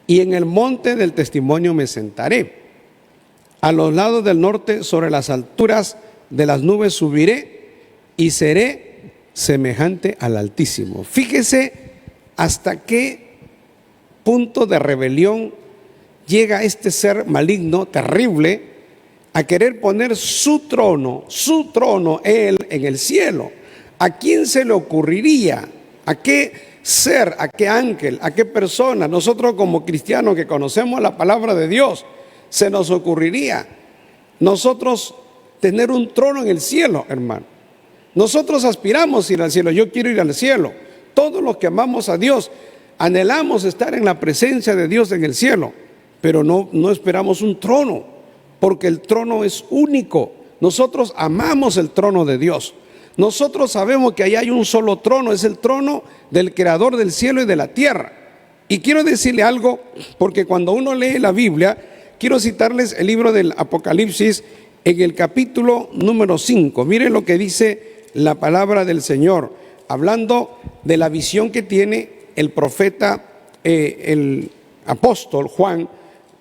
y en el monte del testimonio me sentaré. A los lados del norte, sobre las alturas de las nubes subiré y seré semejante al Altísimo. Fíjese hasta qué punto de rebelión llega este ser maligno, terrible, a querer poner su trono él en el cielo. ¿A quién se le ocurriría? ¿A qué ser? ¿A qué ángel? ¿A qué persona? Nosotros como cristianos que conocemos la palabra de Dios, se nos ocurriría nosotros tener un trono en el cielo, hermano. Nosotros aspiramos a ir al cielo. Yo quiero ir al cielo. Todos los que amamos a Dios anhelamos estar en la presencia de Dios en el cielo, pero no esperamos un trono, porque el trono es único. Nosotros amamos el trono de Dios. Nosotros sabemos que ahí hay un solo trono, es el trono del creador del cielo y de la tierra. Y quiero decirle algo, porque cuando uno lee la Biblia, quiero citarles el libro del Apocalipsis en el capítulo número 5. Miren lo que dice la palabra del Señor, hablando de la visión que tiene el profeta, el apóstol Juan,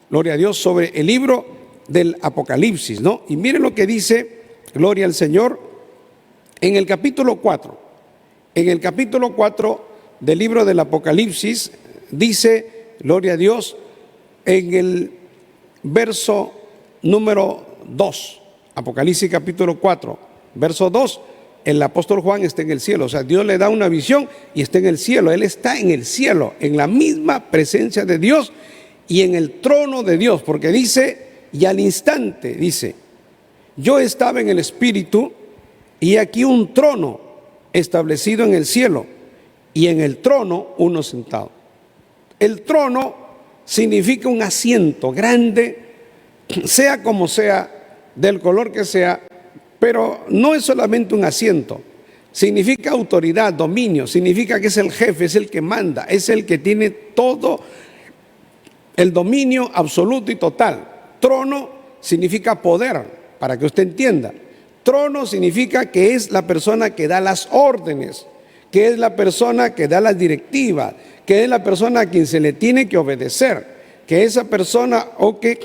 gloria a Dios, sobre el libro del Apocalipsis, ¿no? Y miren lo que dice, gloria al Señor, en el capítulo 4. En el capítulo 4 del libro del Apocalipsis dice, gloria a Dios, en el verso número 2, Apocalipsis capítulo 4, verso 2, el apóstol Juan está en el cielo. O sea, Dios le da una visión y está en el cielo. Él está en el cielo, en la misma presencia de Dios y en el trono de Dios, porque dice, y al instante, dice, yo estaba en el Espíritu y aquí un trono establecido en el cielo y en el trono uno sentado. El trono significa un asiento grande, sea como sea, del color que sea, pero no es solamente un asiento, significa autoridad, dominio, significa que es el jefe, es el que manda, es el que tiene todo el dominio absoluto y total. Trono significa poder, para que usted entienda. Trono significa que es la persona que da las órdenes, que es la persona que da las directivas, que es la persona a quien se le tiene que obedecer, que esa persona o que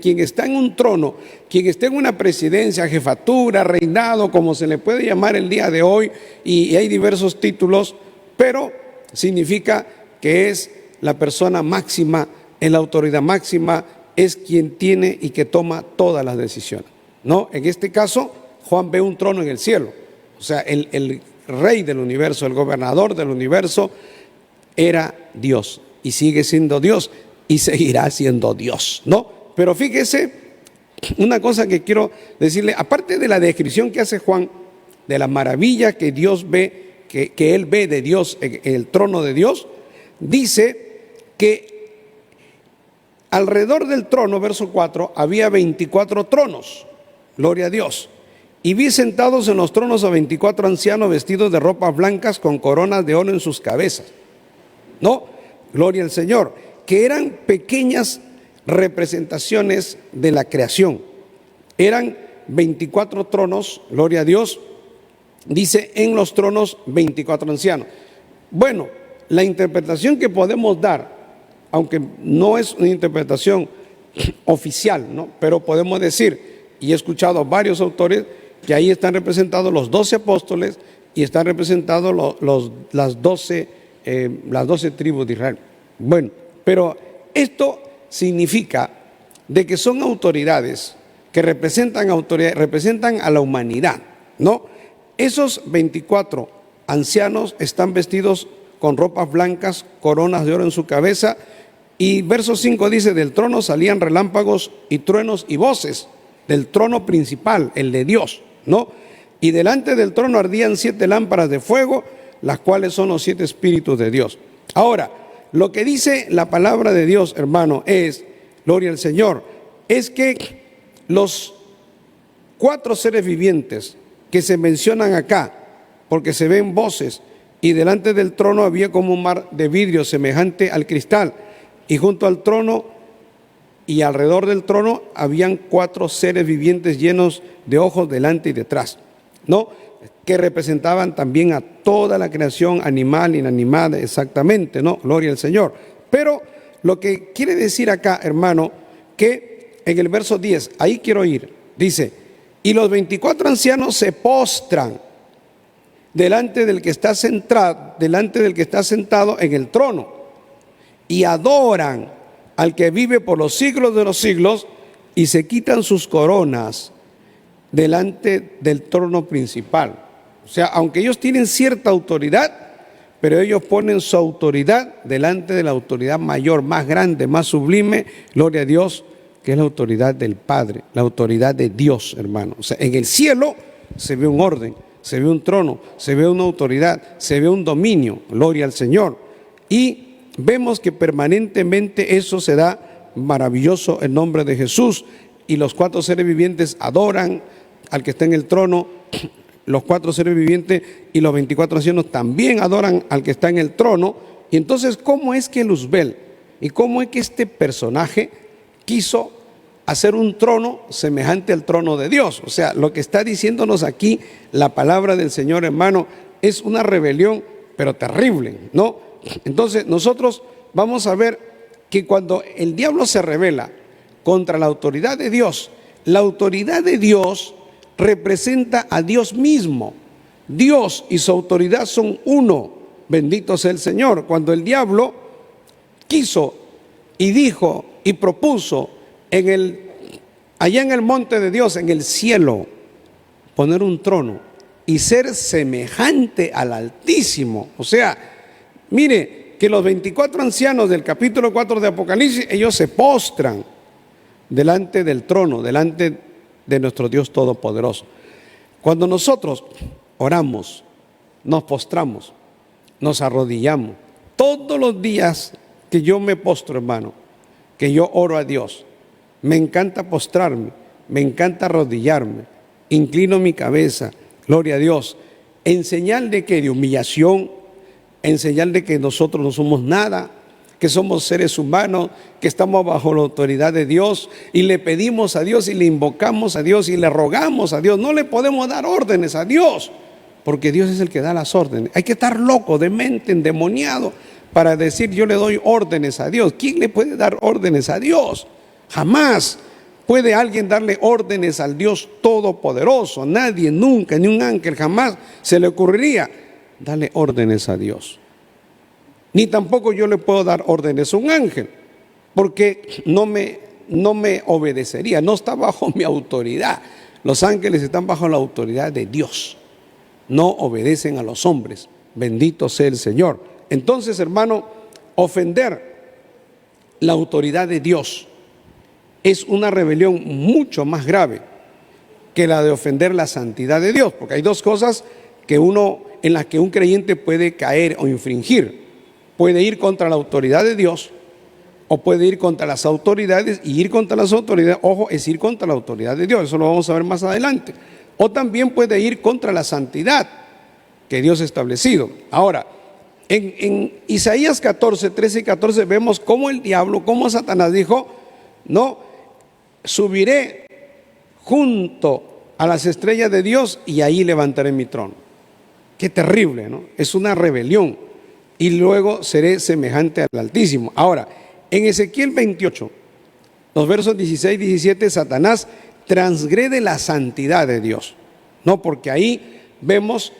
quien está en un trono, quien está en una presidencia, jefatura, reinado, como se le puede llamar el día de hoy, y hay diversos títulos, pero significa que es la persona máxima, en la autoridad máxima, es quien tiene y que toma todas las decisiones, ¿no? En este caso, Juan ve un trono en el cielo, o sea, el rey del universo, el gobernador del universo, era Dios y sigue siendo Dios y seguirá siendo Dios, ¿no? Pero fíjese una cosa que quiero decirle, aparte de la descripción que hace Juan de la maravilla que Dios ve, que él ve de Dios en el trono de Dios, dice que alrededor del trono, verso 4, había 24 tronos, gloria a Dios, y vi sentados en los tronos a 24 ancianos vestidos de ropas blancas con coronas de oro en sus cabezas, ¿no? Gloria al Señor, que eran pequeñas representaciones de la creación. Eran 24 tronos, gloria a Dios, dice en los tronos 24 ancianos. Bueno, la interpretación que podemos dar, aunque no es una interpretación oficial, ¿no? Pero podemos decir, y he escuchado a varios autores, que ahí están representados los 12 apóstoles y están representados las 12 tribus de Israel. Bueno, pero esto significa de que son autoridades que representan a la humanidad, ¿no? Esos 24 ancianos están vestidos con ropas blancas, coronas de oro en su cabeza, y verso 5 dice, del trono salían relámpagos y truenos y voces, del trono principal, el de Dios, ¿no? Y delante del trono ardían 7 lámparas de fuego, las cuales son los 7 espíritus de Dios. Ahora, lo que dice la palabra de Dios, hermano, es, gloria al Señor, es que los 4 seres vivientes que se mencionan acá, porque se ven voces, y delante del trono había como un mar de vidrio semejante al cristal, y junto al trono y alrededor del trono habían 4 seres vivientes llenos de ojos delante y detrás, ¿no? Que representaban también a toda la creación animal, inanimada, exactamente, ¿no? Gloria al Señor. Pero lo que quiere decir acá, hermano, que en el verso 10, ahí quiero ir, dice, y los 24 ancianos se postran delante del que está sentado en el trono y adoran al que vive por los siglos de los siglos y se quitan sus coronas delante del trono principal. O sea, aunque ellos tienen cierta autoridad, pero ellos ponen su autoridad delante de la autoridad mayor, más grande, más sublime, gloria a Dios, que es la autoridad del Padre, la autoridad de Dios, hermano. O sea, en el cielo se ve un orden, se ve un trono, se ve una autoridad, se ve un dominio, gloria al Señor. Y vemos que permanentemente eso se da maravilloso en nombre de Jesús. Y los 4 seres vivientes adoran al que está en el trono. Los 4 seres vivientes y los 24 ancianos también adoran al que está en el trono. Y entonces, ¿cómo es que Luzbel y cómo es que este personaje quiso hacer un trono semejante al trono de Dios? O sea, lo que está diciéndonos aquí la palabra del Señor, hermano, es una rebelión, pero terrible, ¿no? Entonces, nosotros vamos a ver que cuando el diablo se rebela contra la autoridad de Dios, la autoridad de Dios representa a Dios mismo. Dios y su autoridad son uno. Bendito sea el Señor. Cuando el diablo quiso y dijo y propuso allá en el monte de Dios, en el cielo, poner un trono y ser semejante al Altísimo. O sea, mire que los 24 ancianos del capítulo 4 de Apocalipsis, ellos se postran delante del trono, delante de nuestro Dios Todopoderoso. Cuando nosotros oramos, nos postramos, nos arrodillamos, todos los días que yo me postro, hermano, que yo oro a Dios, me encanta postrarme, me encanta arrodillarme, inclino mi cabeza, gloria a Dios, en señal de que de humillación, en señal de que nosotros no somos nada, que somos seres humanos, que estamos bajo la autoridad de Dios y le pedimos a Dios y le invocamos a Dios y le rogamos a Dios. No le podemos dar órdenes a Dios, porque Dios es el que da las órdenes. Hay que estar loco, demente, endemoniado para decir yo le doy órdenes a Dios. ¿Quién le puede dar órdenes a Dios? Jamás puede alguien darle órdenes al Dios Todopoderoso. Nadie, nunca, ni un ángel, jamás se le ocurriría darle órdenes a Dios. Ni tampoco yo le puedo dar órdenes a un ángel, porque no me obedecería, no está bajo mi autoridad. Los ángeles están bajo la autoridad de Dios, no obedecen a los hombres. Bendito sea el Señor. Entonces, hermano, ofender la autoridad de Dios es una rebelión mucho más grave que la de ofender la santidad de Dios, porque hay dos cosas en las que un creyente puede caer o infringir. Puede ir contra la autoridad de Dios o puede ir contra las autoridades, y ir contra las autoridades, ojo, es ir contra la autoridad de Dios, eso lo vamos a ver más adelante. O también puede ir contra la santidad que Dios ha establecido. Ahora, en Isaías 14, 13 y 14 vemos cómo el diablo, cómo Satanás dijo, no, subiré junto a las estrellas de Dios y ahí levantaré mi trono. Qué terrible, ¿no? Es una rebelión. Y luego seré semejante al Altísimo. Ahora, en Ezequiel 28, los versos 16 y 17, Satanás transgrede la santidad de Dios. No, porque ahí vemos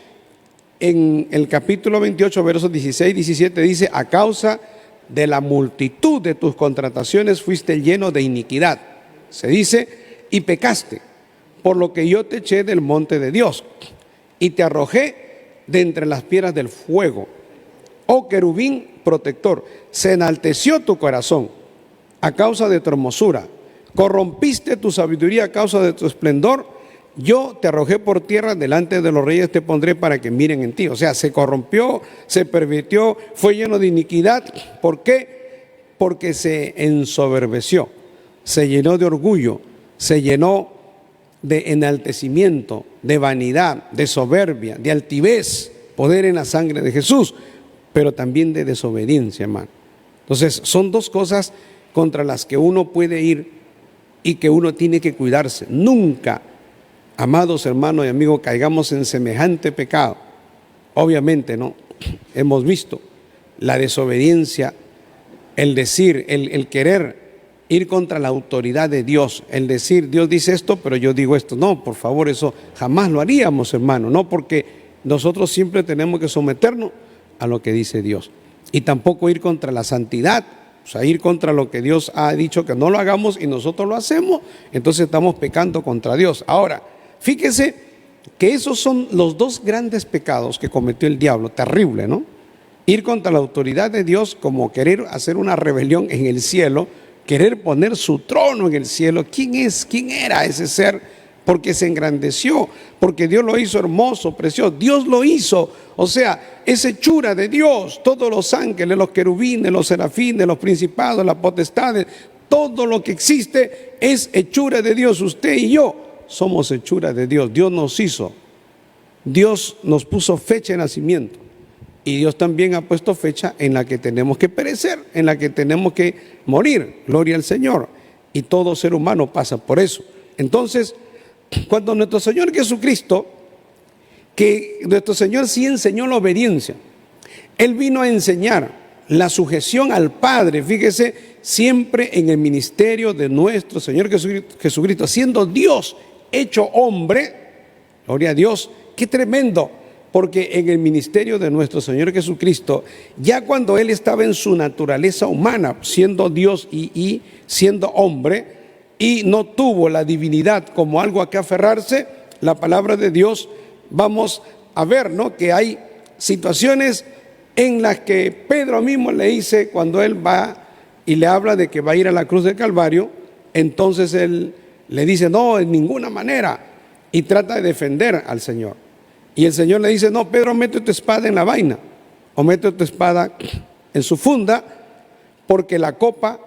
en el capítulo 28, versos 16 y 17, dice: a causa de la multitud de tus contrataciones fuiste lleno de iniquidad. Se dice: y pecaste, por lo que yo te eché del monte de Dios y te arrojé de entre las piedras del fuego. Oh querubín protector, se enalteció tu corazón a causa de tu hermosura, corrompiste tu sabiduría a causa de tu esplendor. Yo te arrojé por tierra, delante de los reyes te pondré para que miren en ti. O sea, se corrompió, se pervirtió, fue lleno de iniquidad. ¿Por qué? Porque se ensoberbeció, se llenó de orgullo, se llenó de enaltecimiento, de vanidad, de soberbia, de altivez, poder en la sangre de Jesús, pero también de desobediencia, hermano. Entonces, son dos cosas contra las que uno puede ir y que uno tiene que cuidarse. Nunca, amados hermanos y amigos, caigamos en semejante pecado. Obviamente, ¿no? Hemos visto la desobediencia el decir, el querer ir contra la autoridad de Dios, el decir, Dios dice esto, pero yo digo esto. No, por favor, eso jamás lo haríamos, hermano, no, porque nosotros siempre tenemos que someternos a lo que dice Dios. Y tampoco ir contra la santidad, o sea, ir contra lo que Dios ha dicho que no lo hagamos y nosotros lo hacemos, entonces estamos pecando contra Dios. Ahora, fíjese que esos son los dos grandes pecados que cometió el diablo, terrible, ¿no? Ir contra la autoridad de Dios, como querer hacer una rebelión en el cielo, querer poner su trono en el cielo. ¿Quién es? ¿Quién era ese ser? Porque se engrandeció, porque Dios lo hizo hermoso, precioso. Dios lo hizo, o sea, es hechura de Dios. Todos los ángeles, los querubines, los serafines, los principados, las potestades, todo lo que existe es hechura de Dios. Usted y yo somos hechura de Dios. Dios nos hizo, Dios nos puso fecha de nacimiento. Y Dios también ha puesto fecha en la que tenemos que perecer, en la que tenemos que morir. Gloria al Señor. Y todo ser humano pasa por eso. Entonces, cuando nuestro Señor Jesucristo, que nuestro Señor sí enseñó la obediencia, Él vino a enseñar la sujeción al Padre, fíjese, siempre en el ministerio de nuestro Señor Jesucristo, siendo Dios hecho hombre. Gloria a Dios, qué tremendo. Porque en el ministerio de nuestro Señor Jesucristo, ya cuando Él estaba en su naturaleza humana, siendo Dios y siendo hombre, y no tuvo la divinidad como algo a que aferrarse, la palabra de Dios, vamos a ver, ¿no?, que hay situaciones en las que Pedro mismo le dice, cuando él va y le habla de que va a ir a la cruz del Calvario, entonces él le dice, no, en ninguna manera, y trata de defender al Señor. Y el Señor le dice, no, Pedro, mete tu espada en la vaina, o mete tu espada en su funda, porque la copa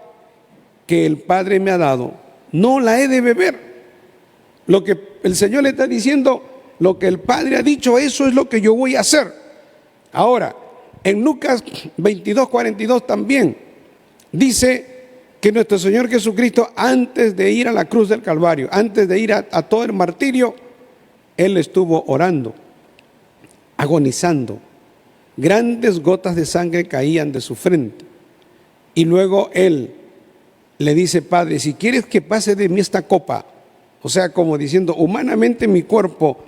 que el Padre me ha dado, no la he de beber. Lo que el Señor le está diciendo, lo que el Padre ha dicho, eso es lo que yo voy a hacer. Ahora, en Lucas 22:42 también dice que nuestro Señor Jesucristo, antes de ir a la cruz del Calvario, antes de ir a todo el martirio, Él estuvo orando, agonizando. Grandes gotas de sangre caían de su frente. Y luego Él le dice, Padre, si quieres que pase de mí esta copa, o sea, como diciendo, humanamente mi cuerpo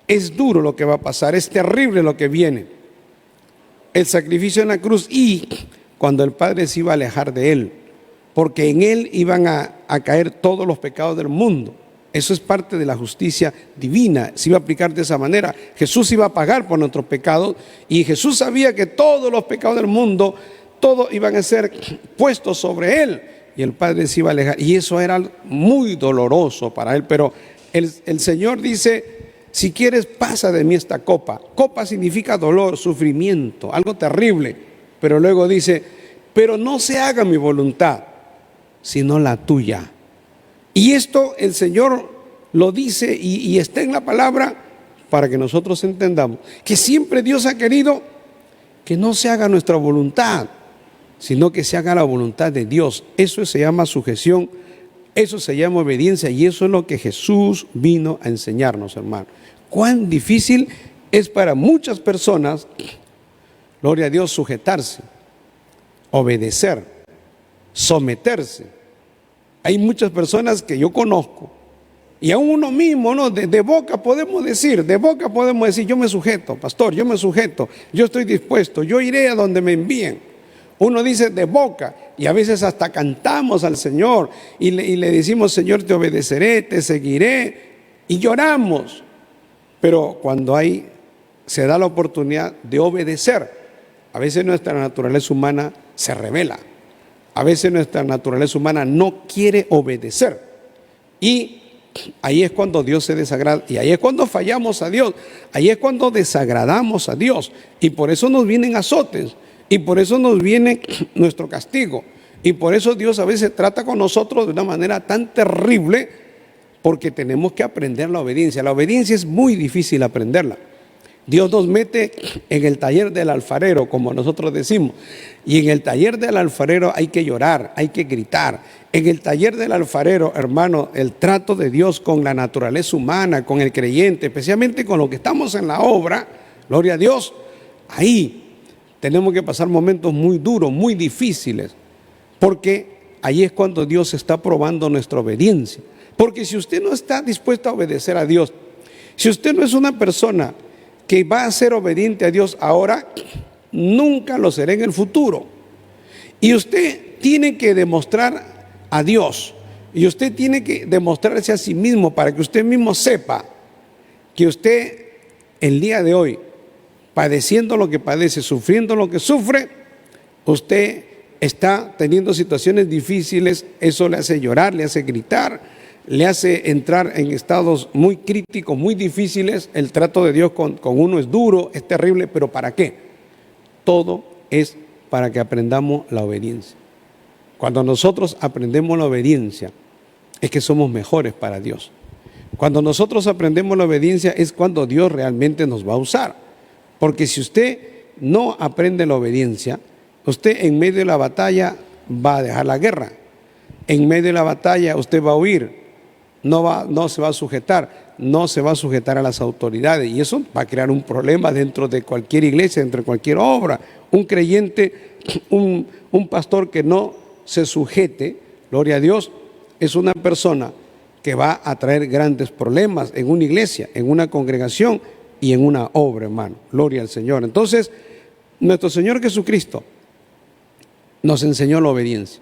es duro lo que va a pasar, es terrible lo que viene, el sacrificio en la cruz, y cuando el Padre se iba a alejar de Él, porque en Él iban a caer todos los pecados del mundo. Eso es parte de la justicia divina, se iba a aplicar de esa manera. Jesús iba a pagar por nuestros pecados, y Jesús sabía que todos los pecados del mundo, todos iban a ser puestos sobre Él, y el Padre se iba a alejar, y eso era muy doloroso para Él. Pero el Señor dice, si quieres, pasa de mí esta copa. Copa significa dolor, sufrimiento, algo terrible. Pero luego dice, pero no se haga mi voluntad, sino la tuya. Y esto el Señor lo dice y está en la palabra para que nosotros entendamos que siempre Dios ha querido que no se haga nuestra voluntad, sino que se haga la voluntad de Dios. Eso se llama sujeción, eso se llama obediencia, y eso es lo que Jesús vino a enseñarnos, hermano. Cuán difícil es para muchas personas, gloria a Dios, sujetarse, obedecer, someterse. Hay muchas personas que yo conozco, y aún uno mismo, ¿no?, de boca podemos decir, yo me sujeto, pastor, yo me sujeto, yo estoy dispuesto, yo iré a donde me envíen. Uno dice de boca, y a veces hasta cantamos al Señor y le decimos, Señor, te obedeceré, te seguiré, y lloramos. Pero cuando se da la oportunidad de obedecer, a veces nuestra naturaleza humana se rebela. A veces nuestra naturaleza humana no quiere obedecer, y ahí es cuando Dios se desagrada, y ahí es cuando fallamos a Dios, ahí es cuando desagradamos a Dios, y por eso nos vienen azotes, y por eso nos viene nuestro castigo, y por eso Dios a veces trata con nosotros de una manera tan terrible, porque tenemos que aprender la obediencia. La obediencia es muy difícil aprenderla. Dios nos mete en el taller del alfarero, como nosotros decimos, y en el taller del alfarero hay que llorar, hay que gritar. En el taller del alfarero, hermano, el trato de Dios con la naturaleza humana, con el creyente, especialmente con los que estamos en la obra, gloria a Dios, ahí tenemos que pasar momentos muy duros, muy difíciles, porque ahí es cuando Dios está probando nuestra obediencia. Porque si usted no está dispuesto a obedecer a Dios, si usted no es una persona que va a ser obediente a Dios ahora, nunca lo será en el futuro. Y usted tiene que demostrar a Dios, y usted tiene que demostrarse a sí mismo para que usted mismo sepa que usted el día de hoy, padeciendo lo que padece, sufriendo lo que sufre, usted está teniendo situaciones difíciles. Eso le hace llorar, le hace gritar, le hace entrar en estados muy críticos, muy difíciles. El trato de Dios con uno es duro, es terrible, pero ¿para qué? Todo es para que aprendamos la obediencia. Cuando nosotros aprendemos la obediencia, es que somos mejores para Dios. Cuando nosotros aprendemos la obediencia es cuando Dios realmente nos va a usar. Porque si usted no aprende la obediencia, usted en medio de la batalla va a dejar la guerra. En medio de la batalla usted va a huir, no se va a sujetar, no se va a sujetar a las autoridades. Y eso va a crear un problema dentro de cualquier iglesia, dentro de cualquier obra. Un creyente, un pastor que no se sujete, gloria a Dios, es una persona que va a traer grandes problemas en una iglesia, en una congregación y en una obra, hermano. Gloria al Señor. Entonces, nuestro Señor Jesucristo nos enseñó la obediencia.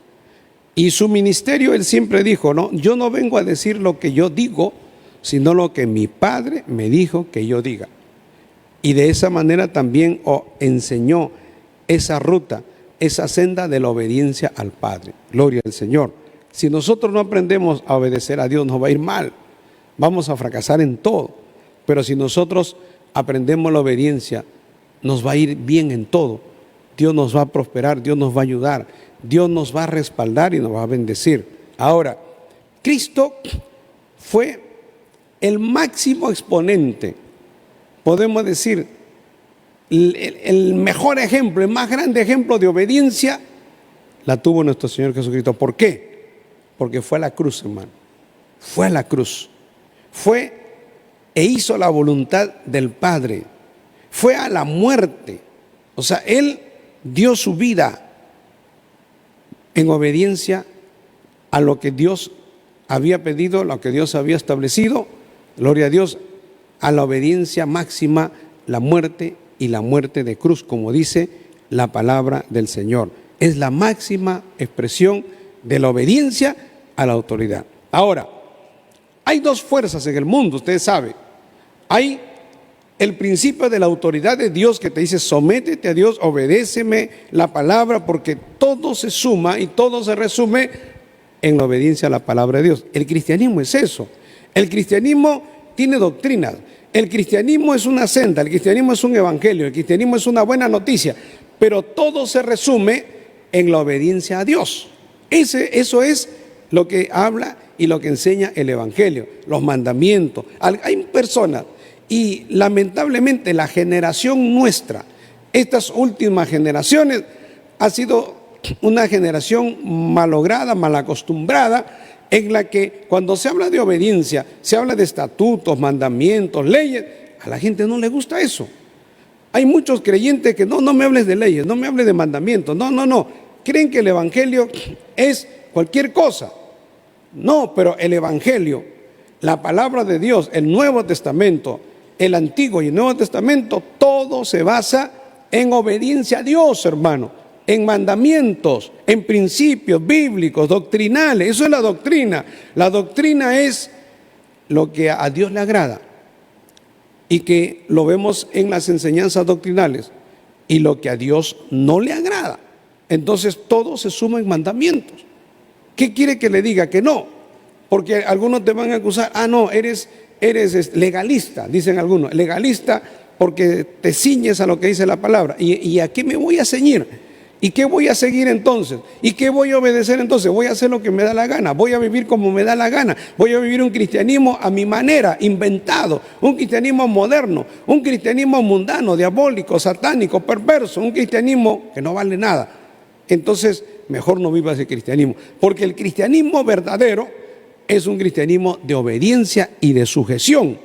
Y su ministerio, Él siempre dijo, no, yo no vengo a decir lo que yo digo, sino lo que mi Padre me dijo que yo diga. Y de esa manera también enseñó esa ruta, esa senda de la obediencia al Padre. Gloria al Señor. Si nosotros no aprendemos a obedecer a Dios, nos va a ir mal. Vamos a fracasar en todo. Pero si nosotros aprendemos la obediencia, nos va a ir bien en todo. Dios nos va a prosperar, Dios nos va a ayudar, Dios nos va a respaldar y nos va a bendecir. Ahora, Cristo fue el máximo exponente, podemos decir, el mejor ejemplo, el más grande ejemplo de obediencia la tuvo nuestro Señor Jesucristo. ¿Por qué? Porque fue a la cruz, hermano. Fue a la cruz. Fue e hizo la voluntad del Padre. Fue a la muerte. O sea, Él dio su vida en obediencia a lo que Dios había pedido, lo que Dios había establecido. Gloria a Dios, a la obediencia máxima, la muerte y la muerte de cruz, como dice la palabra del Señor. Es la máxima expresión de la obediencia a la autoridad. Ahora, hay dos fuerzas en el mundo, ustedes saben. Hay el principio de la autoridad de Dios que te dice, sométete a Dios, obedéceme la palabra, porque todo se suma y todo se resume en la obediencia a la palabra de Dios. El cristianismo es eso. El cristianismo tiene doctrinas. El cristianismo es una senda, el cristianismo es un evangelio, el cristianismo es una buena noticia, pero todo se resume en la obediencia a Dios. Eso es lo que habla y lo que enseña el evangelio, los mandamientos. Hay personas, y lamentablemente la generación nuestra, estas últimas generaciones, ha sido una generación malograda, malacostumbrada, en la que cuando se habla de obediencia, se habla de estatutos, mandamientos, leyes, a la gente no le gusta eso. Hay muchos creyentes que no me hables de leyes, no me hables de mandamientos, no, creen que el evangelio es cualquier cosa. No, pero el evangelio, la palabra de Dios, el Nuevo Testamento, el Antiguo y el Nuevo Testamento, todo se basa en obediencia a Dios, hermano, en mandamientos, en principios bíblicos, doctrinales. Eso es la doctrina. La doctrina es lo que a Dios le agrada y que lo vemos en las enseñanzas doctrinales, y lo que a Dios no le agrada. Entonces todo se suma en mandamientos. ¿Qué quiere que le diga? Que no, porque algunos te van a acusar, no, eres legalista, dicen algunos, legalista porque te ciñes a lo que dice la palabra. ¿Y a qué me voy a ceñir? ¿Y qué voy a seguir entonces? ¿Y qué voy a obedecer entonces? Voy a hacer lo que me da la gana, voy a vivir como me da la gana, voy a vivir un cristianismo a mi manera, inventado, un cristianismo moderno, un cristianismo mundano, diabólico, satánico, perverso, un cristianismo que no vale nada. Entonces, mejor no viva ese cristianismo, porque el cristianismo verdadero es un cristianismo de obediencia y de sujeción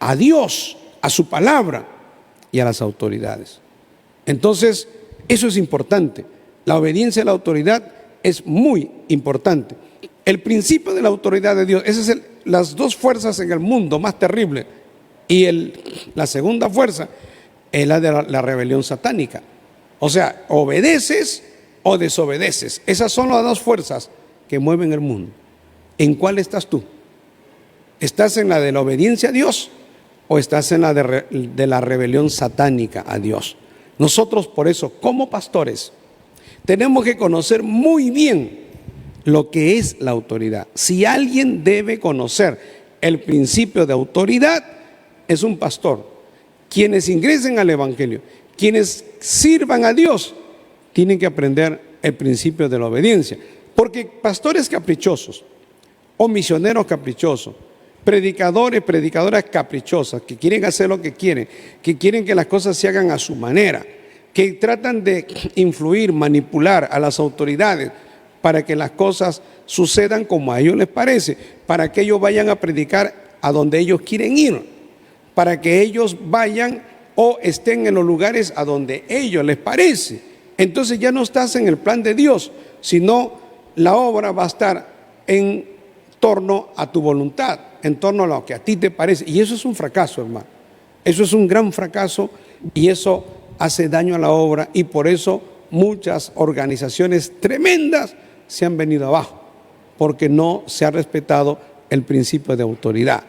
a Dios, a su palabra y a las autoridades. Entonces, eso es importante. La obediencia a la autoridad es muy importante. El principio de la autoridad de Dios, esas son las dos fuerzas en el mundo más terribles. Y la segunda fuerza es la de la rebelión satánica. O sea, obedeces o desobedeces. Esas son las dos fuerzas que mueven el mundo. ¿En cuál estás tú? ¿Estás en la de la obediencia a Dios o estás en la de la rebelión satánica a Dios? Nosotros, por eso, como pastores, tenemos que conocer muy bien lo que es la autoridad. Si alguien debe conocer el principio de autoridad, es un pastor. Quienes ingresen al Evangelio, quienes sirvan a Dios, tienen que aprender el principio de la obediencia. Porque pastores caprichosos o misioneros caprichosos, predicadoras caprichosas, que quieren hacer lo que quieren que las cosas se hagan a su manera, que tratan de influir, manipular a las autoridades para que las cosas sucedan como a ellos les parece, para que ellos vayan a predicar a donde ellos quieren ir, para que ellos vayan o estén en los lugares a donde ellos les parece. Entonces ya no estás en el plan de Dios, sino la obra va a estar en torno a tu voluntad, en torno a lo que a ti te parece. Y eso es un fracaso, hermano. Eso es un gran fracaso y eso hace daño a la obra, y por eso muchas organizaciones tremendas se han venido abajo, porque no se ha respetado el principio de autoridad,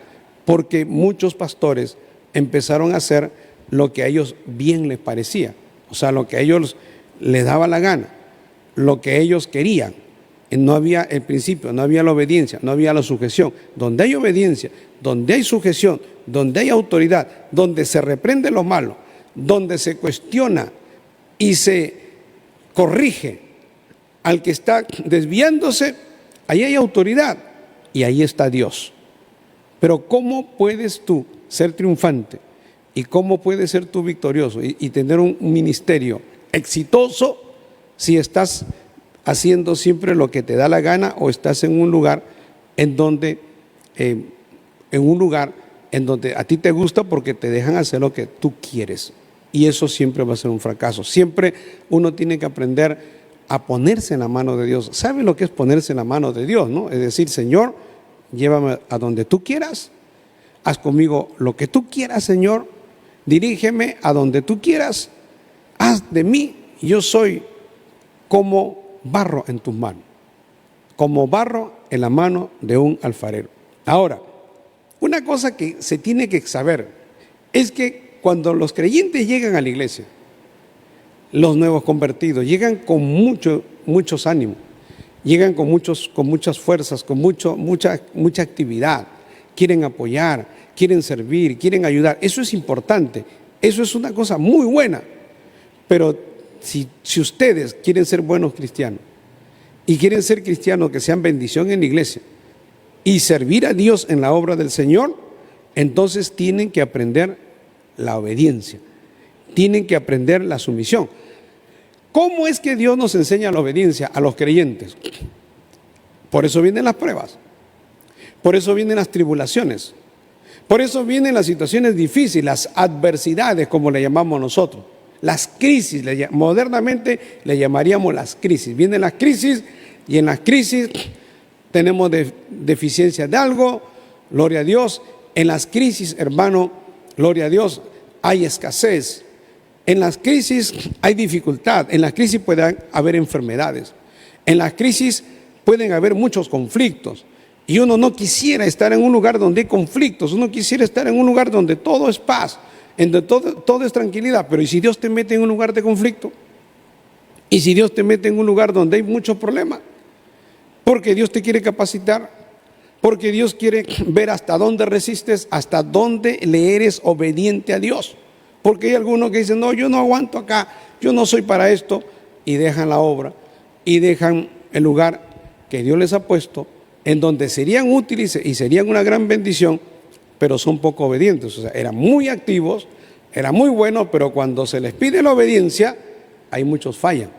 porque muchos pastores empezaron a hacer lo que a ellos bien les parecía, o sea, lo que a ellos les daba la gana, lo que ellos querían. No había el principio, no había la obediencia, no había la sujeción. Donde hay obediencia, donde hay sujeción, donde hay autoridad, donde se reprende lo malo, donde se cuestiona y se corrige al que está desviándose, ahí hay autoridad y ahí está Dios. Pero ¿cómo puedes tú ser triunfante y cómo puedes ser tú victorioso y tener un ministerio exitoso si estás haciendo siempre lo que te da la gana o estás en un lugar en donde a ti te gusta porque te dejan hacer lo que tú quieres? Y eso siempre va a ser un fracaso. Siempre uno tiene que aprender a ponerse en la mano de Dios. ¿Sabe lo que es ponerse en la mano de Dios, no? Es decir, Señor, llévame a donde tú quieras, haz conmigo lo que tú quieras, Señor, dirígeme a donde tú quieras, haz de mí, yo soy como barro en tus manos, como barro en la mano de un alfarero. Ahora, una cosa que se tiene que saber es que cuando los creyentes llegan a la iglesia, los nuevos convertidos llegan con muchos ánimos, llegan con muchas fuerzas, con mucha actividad, quieren apoyar, quieren servir, quieren ayudar. Eso es importante, eso es una cosa muy buena. Pero si ustedes quieren ser buenos cristianos y quieren ser cristianos que sean bendición en la iglesia y servir a Dios en la obra del Señor, entonces tienen que aprender la obediencia, tienen que aprender la sumisión. ¿Cómo es que Dios nos enseña la obediencia a los creyentes? Por eso vienen las pruebas, por eso vienen las tribulaciones, por eso vienen las situaciones difíciles, las adversidades, como le llamamos nosotros, las crisis, modernamente le llamaríamos las crisis. Vienen las crisis y en las crisis tenemos deficiencia de algo, gloria a Dios. En las crisis, hermano, gloria a Dios, hay escasez. En las crisis hay dificultad, en las crisis pueden haber enfermedades, en las crisis pueden haber muchos conflictos. Y uno no quisiera estar en un lugar donde hay conflictos, uno quisiera estar en un lugar donde todo es paz, en donde todo es tranquilidad. Pero ¿y si Dios te mete en un lugar de conflicto? ¿Y si Dios te mete en un lugar donde hay muchos problemas? Porque Dios te quiere capacitar, porque Dios quiere ver hasta dónde resistes, hasta dónde le eres obediente a Dios. Porque hay algunos que dicen, no, yo no aguanto acá, yo no soy para esto, y dejan la obra, y dejan el lugar que Dios les ha puesto, en donde serían útiles y serían una gran bendición, pero son poco obedientes. O sea, eran muy activos, eran muy buenos, pero cuando se les pide la obediencia, hay muchos fallan.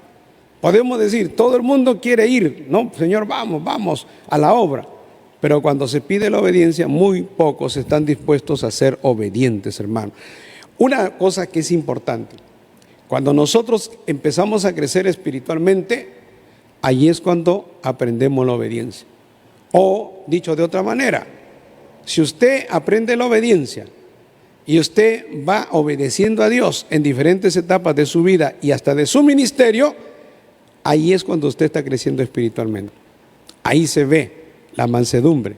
Podemos decir, todo el mundo quiere ir, no, Señor, vamos a la obra. Pero cuando se pide la obediencia, muy pocos están dispuestos a ser obedientes, hermano. Una cosa que es importante, cuando nosotros empezamos a crecer espiritualmente, Allí es cuando aprendemos la obediencia. O, dicho de otra manera, si usted aprende la obediencia y usted va obedeciendo a Dios en diferentes etapas de su vida y hasta de su ministerio, ahí es cuando usted está creciendo espiritualmente. Ahí se ve la mansedumbre.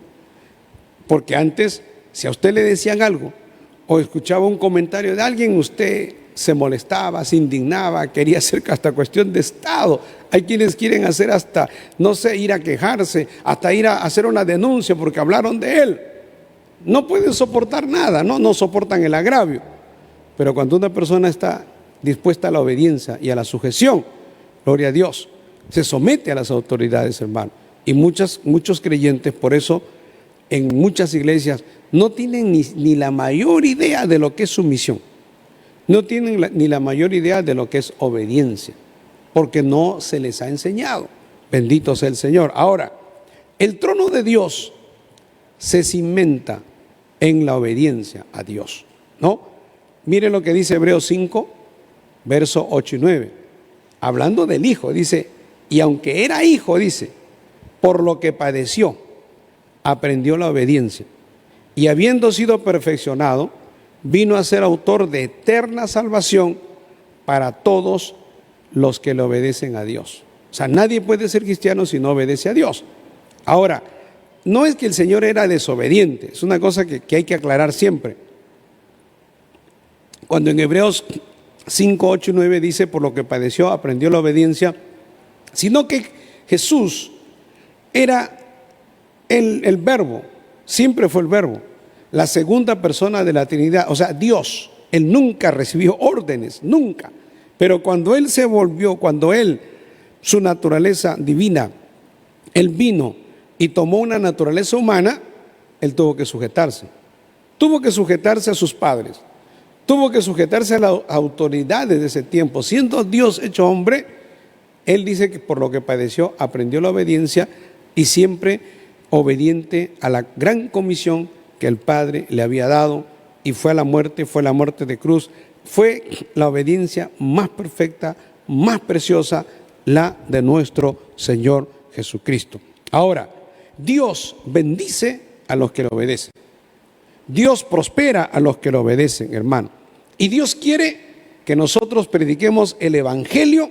Porque antes, si a usted le decían algo o escuchaba un comentario de alguien, usted se molestaba, se indignaba, quería hacer hasta cuestión de Estado. Hay quienes quieren hacer hasta, no sé, ir a quejarse, hasta ir a hacer una denuncia porque hablaron de él. No pueden soportar nada, no soportan el agravio. Pero cuando una persona está dispuesta a la obediencia y a la sujeción, gloria a Dios, se somete a las autoridades, hermano. Y muchos creyentes, por eso, en muchas iglesias, no tienen ni la mayor idea de lo que es sumisión. No tienen ni la mayor idea de lo que es obediencia, porque no se les ha enseñado. Bendito sea el Señor. Ahora, el trono de Dios se cimenta en la obediencia a Dios, ¿no? Mire lo que dice Hebreos 5, versos 8 y 9. Hablando del Hijo, dice, y aunque era hijo, dice, por lo que padeció, aprendió la obediencia. Y habiendo sido perfeccionado, vino a ser autor de eterna salvación para todos los que le obedecen a Dios. O sea, nadie puede ser cristiano si no obedece a Dios. Ahora, no es que el Señor era desobediente, es una cosa que hay que aclarar siempre. Cuando en Hebreos 5, 8 y 9 dice, por lo que padeció, aprendió la obediencia, sino que Jesús era el verbo, siempre fue el verbo, la segunda persona de la Trinidad, o sea, Dios. Él nunca recibió órdenes, nunca. Pero cuando Él se volvió, cuando Él, su naturaleza divina, Él vino y tomó una naturaleza humana, Él tuvo que sujetarse. Tuvo que sujetarse a sus padres. Tuvo que sujetarse a las autoridades de ese tiempo. Siendo Dios hecho hombre, Él dice que por lo que padeció, aprendió la obediencia y siempre obediente a la gran comisión que el Padre le había dado, y fue la muerte de cruz. Fue la obediencia más perfecta, más preciosa, la de nuestro Señor Jesucristo. Ahora, Dios bendice a los que le obedecen. Dios prospera a los que le obedecen, hermano. Y Dios quiere que nosotros prediquemos el evangelio,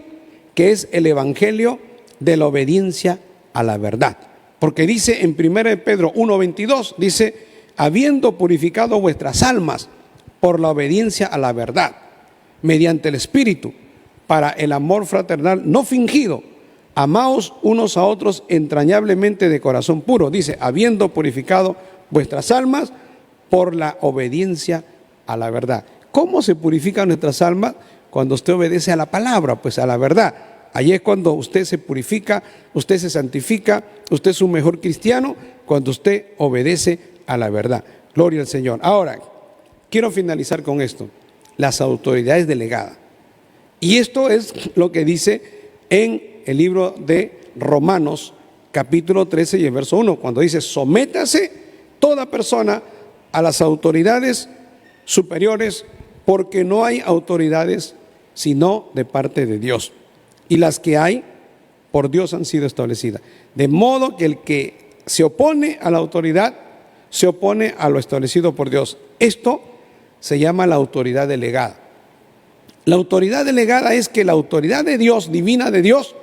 que es el evangelio de la obediencia a la verdad. Porque dice en 1 Pedro 1:22, dice, habiendo purificado vuestras almas por la obediencia a la verdad, mediante el Espíritu, para el amor fraternal no fingido, amaos unos a otros entrañablemente de corazón puro. Dice, habiendo purificado vuestras almas por la obediencia a la verdad. ¿Cómo se purifican nuestras almas? Cuando usted obedece a la palabra, pues a la verdad. Allí es cuando usted se purifica, usted se santifica, usted es un mejor cristiano, cuando usted obedece a la verdad. Gloria al Señor. Ahora, quiero finalizar con esto. Las autoridades delegadas. Y esto es lo que dice en el libro de Romanos, capítulo 13 y el verso 1, cuando dice, sométase toda persona a las autoridades superiores, porque no hay autoridades sino de parte de Dios. Y las que hay, por Dios han sido establecidas. De modo que el que se opone a la autoridad, se opone a lo establecido por Dios. Esto se llama la autoridad delegada. La autoridad delegada es que la autoridad de Dios, divina de Dios,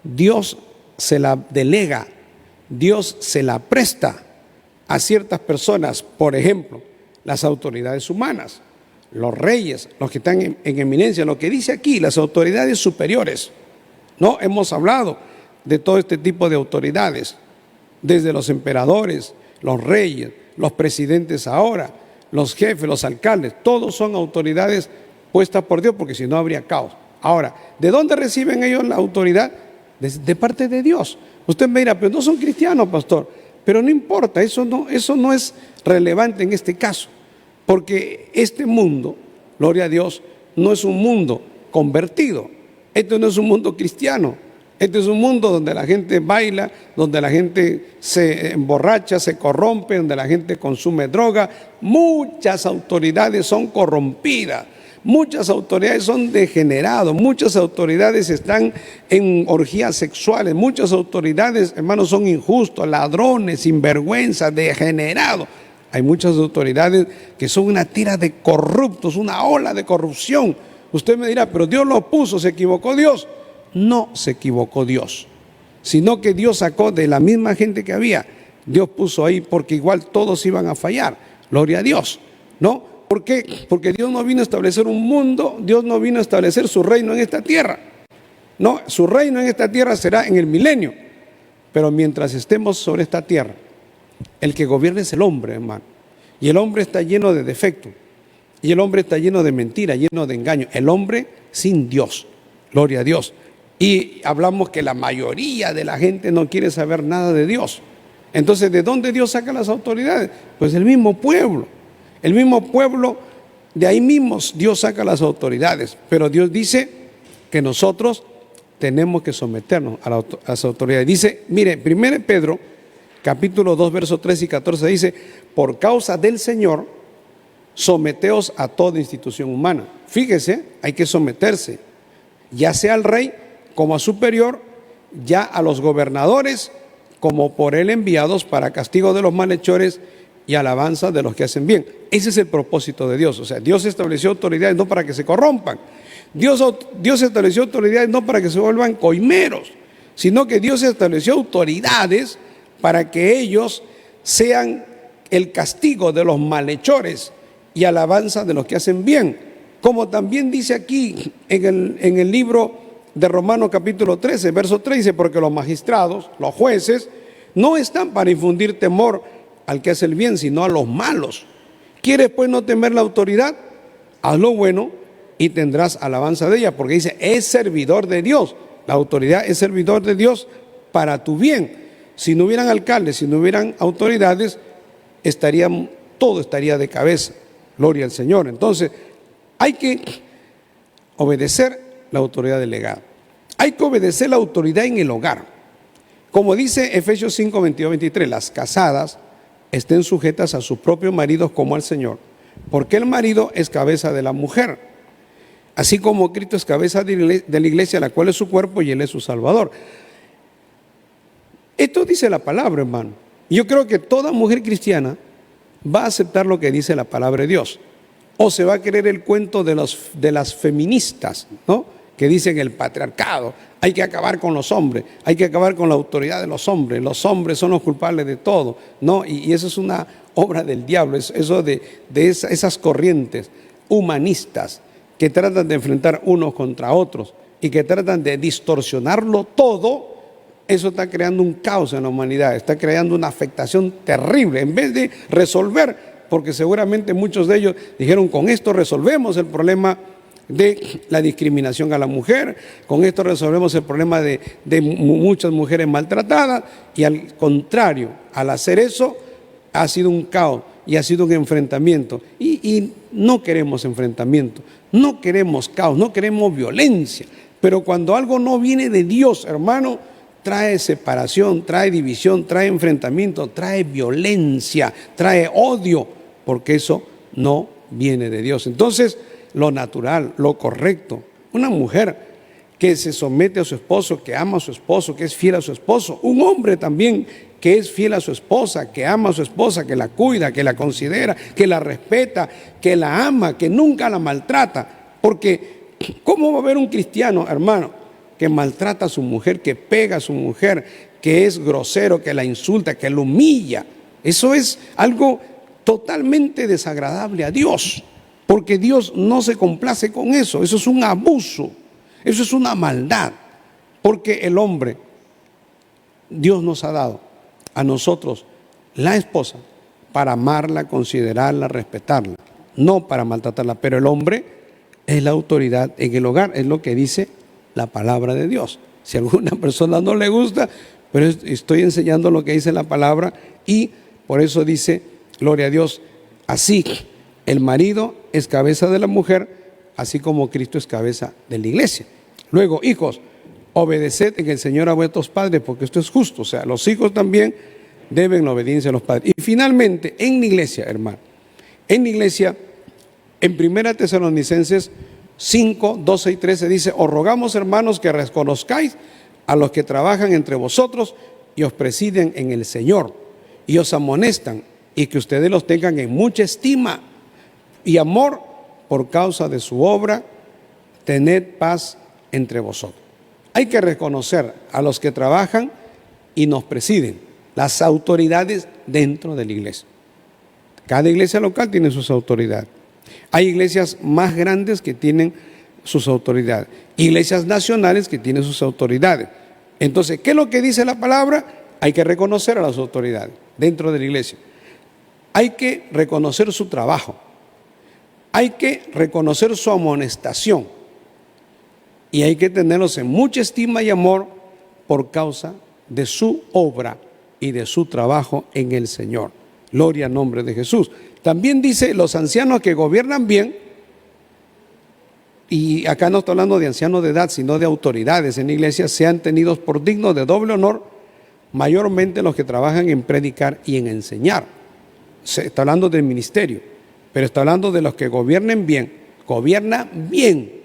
Dios se la delega, Dios se la presta a ciertas personas. Por ejemplo, las autoridades humanas, los reyes, los que están en eminencia, lo que dice aquí, las autoridades superiores. No, hemos hablado de todo este tipo de autoridades, desde los emperadores, los reyes, los presidentes ahora, los jefes, los alcaldes, todos son autoridades puestas por Dios, porque si no habría caos. Ahora, ¿de dónde reciben ellos la autoridad? De parte de Dios. Usted me dirá, pero no son cristianos, pastor. Pero no importa, eso no es relevante en este caso, porque este mundo, gloria a Dios, no es un mundo convertido. Esto no es un mundo cristiano. Este es un mundo donde la gente baila, donde la gente se emborracha, se corrompe, donde la gente consume droga. Muchas autoridades son corrompidas, muchas autoridades son degenerados, muchas autoridades están en orgías sexuales, muchas autoridades, hermanos, son injustos, ladrones, sinvergüenzas, degenerados. Hay muchas autoridades que son una tira de corruptos, una ola de corrupción. Usted me dirá, pero Dios lo puso, ¿se equivocó Dios? No se equivocó Dios, sino que Dios sacó de la misma gente que había. Dios puso ahí porque igual todos iban a fallar. Gloria a Dios, ¿no? ¿Por qué? Porque Dios no vino a establecer un mundo, Dios no vino a establecer su reino en esta tierra. No, su reino en esta tierra será en el milenio. Pero mientras estemos sobre esta tierra, el que gobierna es el hombre, hermano. Y el hombre está lleno de defectos. Y el hombre está lleno de mentiras, lleno de engaños. El hombre sin Dios. Gloria a Dios. Y hablamos que la mayoría de la gente no quiere saber nada de Dios. Entonces, ¿de dónde Dios saca las autoridades? Pues del mismo pueblo. El mismo pueblo, de ahí mismo Dios saca las autoridades. Pero Dios dice que nosotros tenemos que someternos a las autoridades. Dice, mire, 1 Pedro, capítulo 2, versos 3 y 14, dice, por causa del Señor, someteos a toda institución humana. Fíjese, hay que someterse, ya sea al rey como a superior, ya a los gobernadores como por él enviados para castigo de los malhechores y alabanza de los que hacen bien. Ese es el propósito de Dios. O sea, Dios estableció autoridades no para que se corrompan. Dios estableció autoridades no para que se vuelvan coimeros, sino que Dios estableció autoridades para que ellos sean el castigo de los malhechores y alabanza de los que hacen bien. Como también dice aquí en el libro de Romanos capítulo 13, verso 13, porque los magistrados, los jueces, no están para infundir temor al que hace el bien, sino a los malos. ¿Quieres pues no temer la autoridad? Haz lo bueno y tendrás alabanza de ella, porque dice, es servidor de Dios. La autoridad es servidor de Dios para tu bien. Si no hubieran alcaldes, si no hubieran autoridades, todo estaría de cabeza. Gloria al Señor. Entonces, hay que obedecer la autoridad delegada. Hay que obedecer la autoridad en el hogar. Como dice Efesios 5, 22, 23, las casadas estén sujetas a sus propios maridos como al Señor, porque el marido es cabeza de la mujer, así como Cristo es cabeza de la iglesia, la cual es su cuerpo y Él es su Salvador. Esto dice la palabra, hermano. Yo creo que toda mujer cristiana va a aceptar lo que dice la palabra de Dios, o se va a creer el cuento de las feministas, ¿no?, que dicen el patriarcado, hay que acabar con los hombres, hay que acabar con la autoridad de los hombres son los culpables de todo, ¿no? Y eso es una obra del diablo, eso de esas corrientes humanistas que tratan de enfrentar unos contra otros y que tratan de distorsionarlo todo. Eso está creando un caos en la humanidad, está creando una afectación terrible, en vez de resolver, porque seguramente muchos de ellos dijeron, con esto resolvemos el problema de la discriminación a la mujer, con esto resolvemos el problema de muchas mujeres maltratadas, y al contrario, al hacer eso, ha sido un caos y ha sido un enfrentamiento, y no queremos enfrentamiento, no queremos caos, no queremos violencia, pero cuando algo no viene de Dios, hermano, trae separación, trae división, trae enfrentamiento, trae violencia, trae odio, porque eso no viene de Dios. Entonces, lo natural, lo correcto, una mujer que se somete a su esposo, que ama a su esposo, que es fiel a su esposo, un hombre también que es fiel a su esposa, que ama a su esposa, que la cuida, que la considera, que la respeta, que la ama, que nunca la maltrata, porque ¿cómo va a haber un cristiano, hermano, que maltrata a su mujer, que pega a su mujer, que es grosero, que la insulta, que la humilla? Eso es algo totalmente desagradable a Dios, porque Dios no se complace con eso. Eso es un abuso, eso es una maldad, porque el hombre, Dios nos ha dado a nosotros la esposa para amarla, considerarla, respetarla, no para maltratarla, pero el hombre es la autoridad en el hogar, es lo que dice la palabra de Dios. Si a alguna persona no le gusta, pero estoy enseñando lo que dice la palabra, y por eso dice, gloria a Dios, así el marido es cabeza de la mujer, así como Cristo es cabeza de la iglesia. Luego, hijos, obedeced en el Señor a vuestros padres, porque esto es justo. O sea, los hijos también deben la obediencia a los padres. Y finalmente, en la iglesia, hermano, en la iglesia, en 1 Tesalonicenses 5, 12 y 13 dice: os rogamos, hermanos, que reconozcáis a los que trabajan entre vosotros y os presiden en el Señor y os amonestan, y que ustedes los tengan en mucha estima y amor por causa de su obra. Tened paz entre vosotros. Hay que reconocer a los que trabajan y nos presiden, las autoridades dentro de la iglesia. Cada iglesia local tiene sus autoridades. Hay iglesias más grandes que tienen sus autoridades, iglesias nacionales que tienen sus autoridades. Entonces, ¿qué es lo que dice la palabra? Hay que reconocer a las autoridades dentro de la iglesia. Hay que reconocer su trabajo. Hay que reconocer su amonestación. Y hay que tenerlos en mucha estima y amor por causa de su obra y de su trabajo en el Señor. Gloria al nombre de Jesús. También dice: los ancianos que gobiernan bien, y acá no estoy hablando de ancianos de edad, sino de autoridades en la iglesia, sean tenidos por dignos de doble honor, mayormente los que trabajan en predicar y en enseñar. Se está hablando del ministerio, pero está hablando de los que gobiernen bien. Gobiernan bien.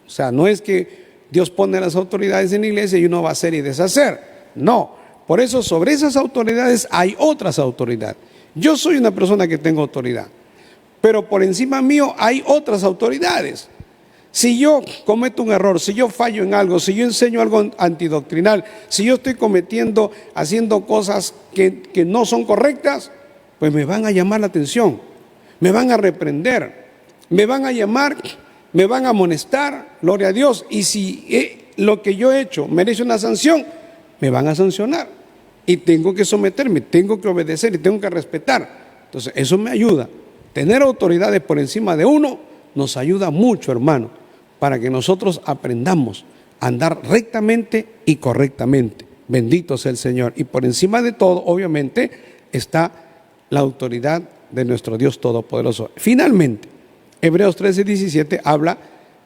O sea, no es que Dios pone las autoridades en la iglesia y uno va a hacer y deshacer. No, por eso sobre esas autoridades hay otras autoridades. Yo soy una persona que tengo autoridad, pero por encima mío hay otras autoridades. Si yo cometo un error, si yo fallo en algo, si yo enseño algo antidoctrinal, si yo estoy haciendo cosas que no son correctas, pues me van a llamar la atención, me van a reprender, me van a llamar, me van a amonestar, gloria a Dios. Y si lo que yo he hecho merece una sanción, me van a sancionar. Y tengo que someterme, tengo que obedecer y tengo que respetar. Entonces, eso me ayuda. Tener autoridades por encima de uno nos ayuda mucho, hermano, para que nosotros aprendamos a andar rectamente y correctamente. Bendito sea el Señor. Y por encima de todo, obviamente, está la autoridad de nuestro Dios Todopoderoso. Finalmente, Hebreos 13:17 habla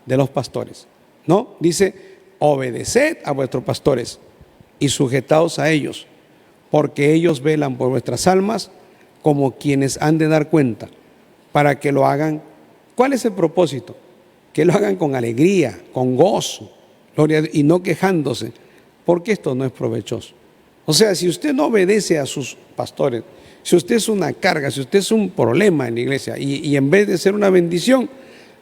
de los pastores, ¿no? Dice: obedeced a vuestros pastores y sujetaos a ellos, porque ellos velan por vuestras almas como quienes han de dar cuenta, para que lo hagan. ¿Cuál es el propósito? Que lo hagan con alegría, con gozo, gloria a Dios, y no quejándose, porque esto no es provechoso. O sea, si usted no obedece a sus pastores, si usted es una carga, si usted es un problema en la iglesia, y en vez de ser una bendición,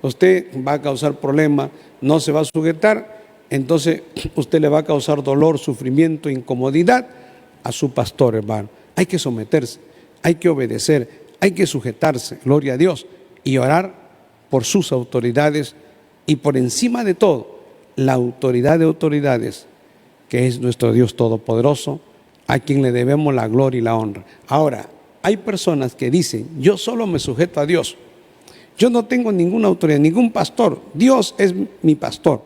usted va a causar problemas, no se va a sujetar, entonces usted le va a causar dolor, sufrimiento, incomodidad a su pastor, hermano. Hay que someterse, hay que obedecer, hay que sujetarse, gloria a Dios, y orar por sus autoridades, y por encima de todo, la autoridad de autoridades, que es nuestro Dios Todopoderoso, a quien le debemos la gloria y la honra. Ahora, hay personas que dicen: yo solo me sujeto a Dios, yo no tengo ninguna autoridad, ningún pastor, Dios es mi pastor,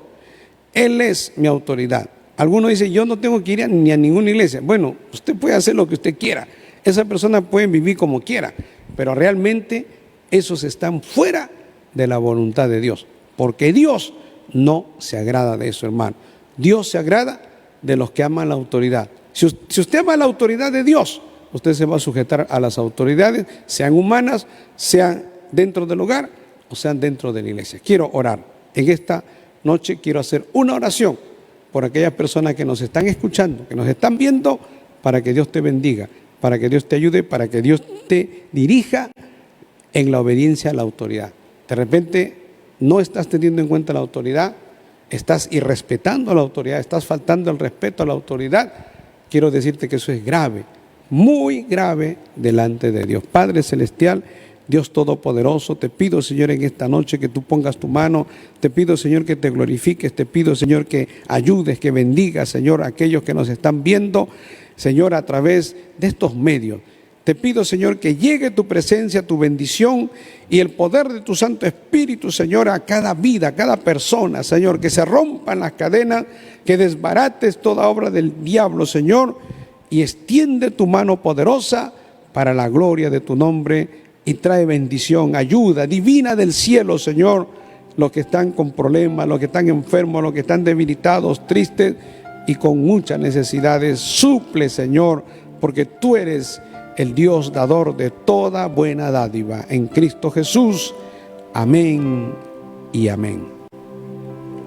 Él es mi autoridad. Algunos dicen: yo no tengo que ir ni a ninguna iglesia. Bueno, usted puede hacer lo que usted quiera, esa persona puede vivir como quiera, pero realmente esos están fuera de la voluntad de Dios, porque Dios no se agrada de eso, hermano. Dios se agrada de los que aman la autoridad. Si usted ama la autoridad de Dios, usted se va a sujetar a las autoridades, sean humanas, sean dentro del hogar o sean dentro de la iglesia. Quiero orar. En esta noche quiero hacer una oración por aquellas personas que nos están escuchando, que nos están viendo, para que Dios te bendiga, para que Dios te ayude, para que Dios te dirija en la obediencia a la autoridad. De repente no estás teniendo en cuenta la autoridad, estás irrespetando a la autoridad, estás faltando el respeto a la autoridad. Quiero decirte que eso es grave, muy grave delante de Dios. Padre Celestial, Dios Todopoderoso, te pido, Señor, en esta noche que tú pongas tu mano, te pido, Señor, que te glorifiques, te pido, Señor, que ayudes, que bendigas, Señor, a aquellos que nos están viendo, Señor, a través de estos medios. Te pido, Señor, que llegue tu presencia, tu bendición y el poder de tu Santo Espíritu, Señor, a cada vida, a cada persona, Señor, que se rompan las cadenas, que desbarates toda obra del diablo, Señor, y extiende tu mano poderosa para la gloria de tu nombre y trae bendición, ayuda divina del cielo, Señor, los que están con problemas, los que están enfermos, los que están debilitados, tristes y con muchas necesidades. Suple, Señor, porque tú eres el Dios dador de toda buena dádiva. En Cristo Jesús. Amén y amén.